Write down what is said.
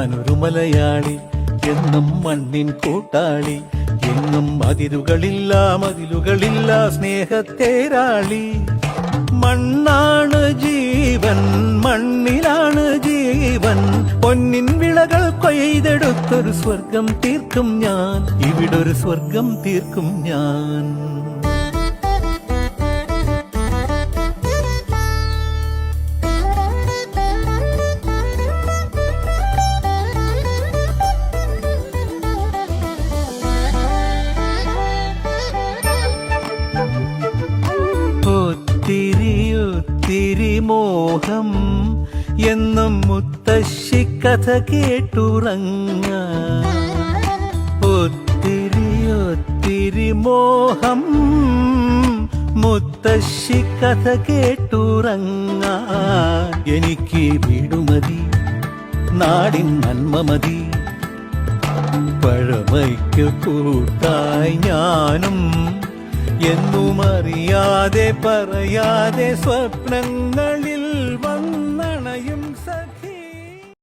ഞാനൊരു മലയാളി, എന്നും മണ്ണിൻ കൂട്ടാളി, എങ്ങും അതിരുകളില്ല മതിലുകളില്ല സ്നേഹത്തേരാളി. മണ്ണാണ് ജീവൻ, മണ്ണിലാണ് ജീവൻ, പൊന്നിൻ വിളകൾ കൊയ്തെടുത്തൊരു സ്വർഗം തീർക്കും ഞാൻ, ഇവിടൊരു സ്വർഗം തീർക്കും ഞാൻ. ഒത്തിരി മോഹം എന്നും മുത്തശ്ശി കഥ കേട്ടുറങ്ങ. ഒത്തിരി മോഹം മുത്തശ്ശി കഥ കേട്ടുറങ്ങ. എനിക്ക് വീടുമതി, നാടിൻ നന്മ മതി, പഴമയ്ക്ക് കൂട്ടായി ഞാനും എന്നും അറിയാതെ പറയാതെ സ്വപ്നങ്ങളിൽ വന്നണയും